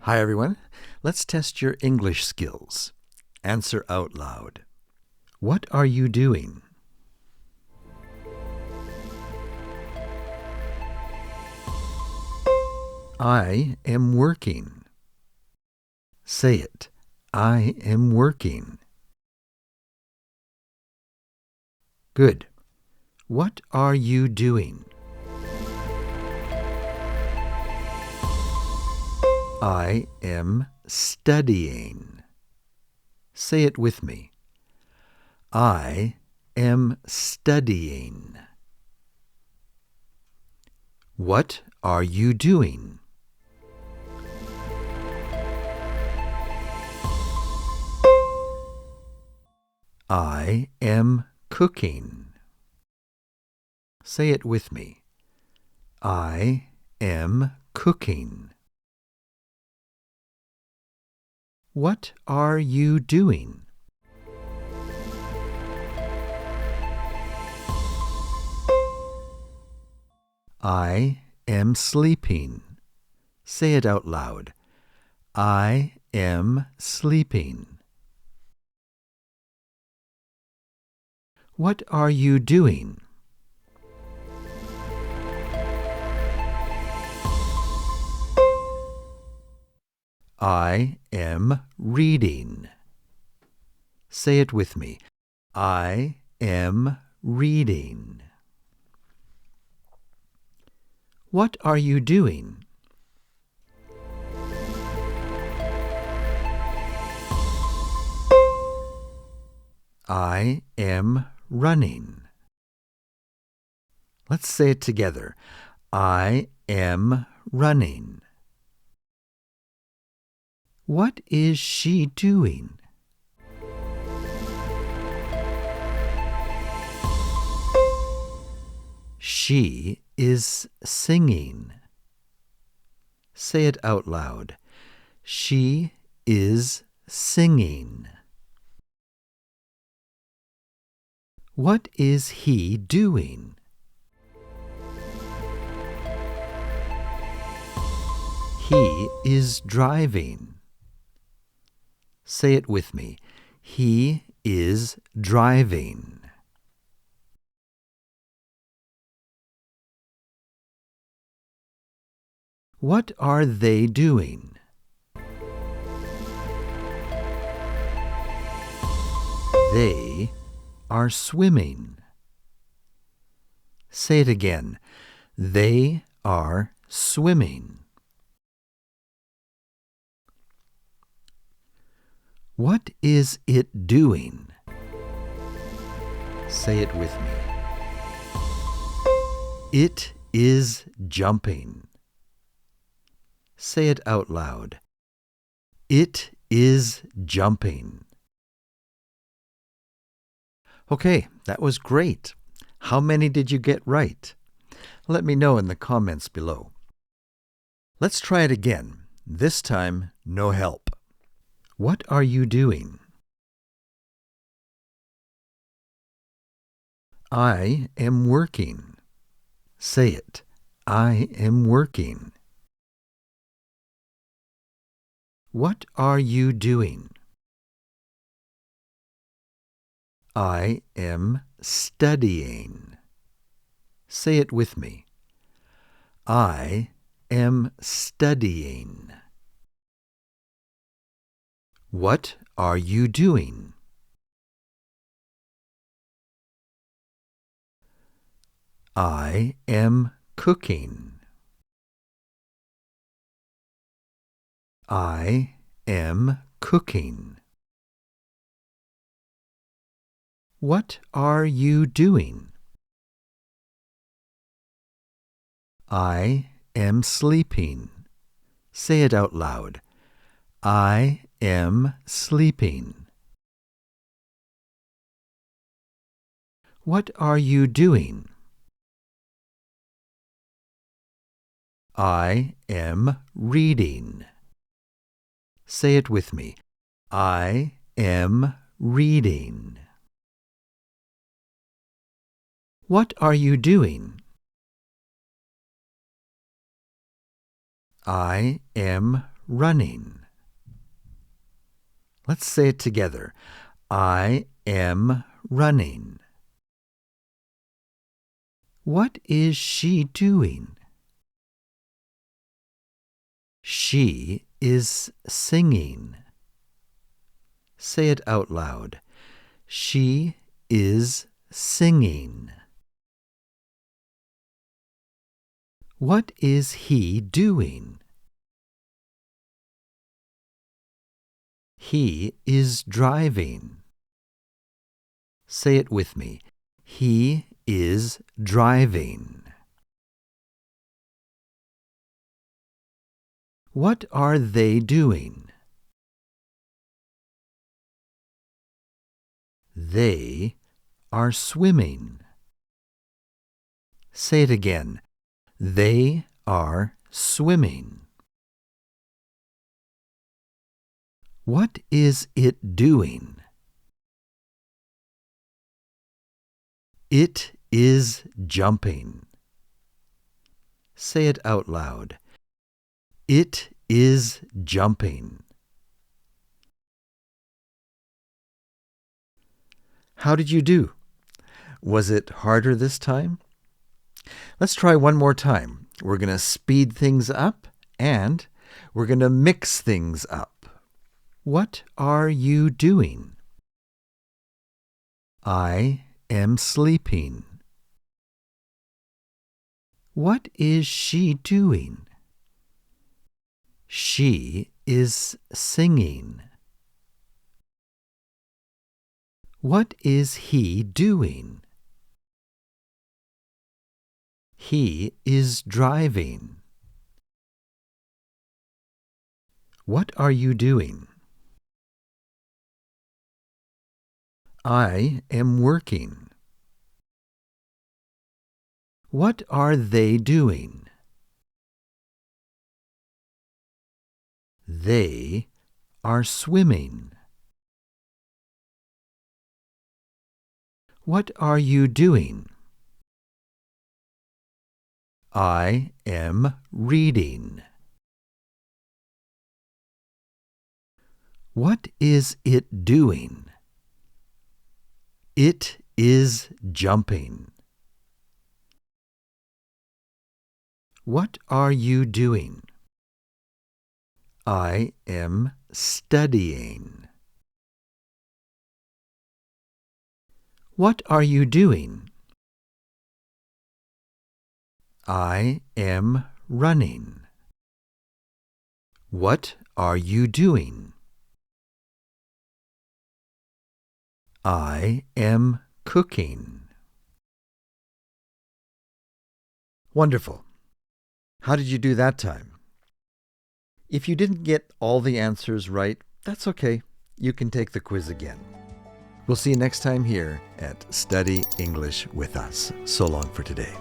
Hi, everyone. Let's test your English skills. Answer out loud. What are you doing? I am working. Say it. I am working. Good. What are you doing? I am studying. Say it with me. I am studying. What are you doing? I am cooking. Say it with me. I am cooking. What are you doing? I am sleeping. Say it out loud. I am sleeping. What are you doing? I am reading. Say it with me. I am reading. What are you doing? I am running. Let's say it together. I am running. What is she doing? She is singing. Say it out loud. She is singing. What is he doing? He is driving. Say it with me. He is driving. What are they doing? They are swimming. Say it again. They are swimming. What is it doing? Say it with me. It is jumping. Say it out loud. It is jumping. Okay, that was great. How many did you get right? Let me know in the comments below. Let's try it again. This time, no help. What are you doing? I am working. Say it. I am working. What are you doing? I am studying. Say it with me. I am studying. What are you doing? I am cooking. I am cooking. What are you doing? I am sleeping. Say it out loud. I am sleeping. What are you doing? I am reading. Say it with me. I am reading. What are you doing? I am running. Let's say it together. I am running. What is she doing? She is singing. Say it out loud. She is singing. What is he doing? He is driving. Say it with me. He is driving. What are they doing? They are swimming. Say it again. They are swimming. What is it doing? It is jumping. Say it out loud. It is jumping. How did you do? Was it harder this time? Let's try one more time. We're going to speed things up and we're going to mix things up. What are you doing? I am sleeping. What is she doing? She is singing. What is he doing? He is driving. What are you doing? I am working. What are they doing? They are swimming. What are you doing? I am reading. What is it doing? It is jumping. What are you doing? I am studying. What are you doing? I am running. What are you doing? I am cooking. Wonderful. How did you do that time? If you didn't get all the answers right, that's okay. You can take the quiz again. We'll see you next time here at Study English with Us. So long for today.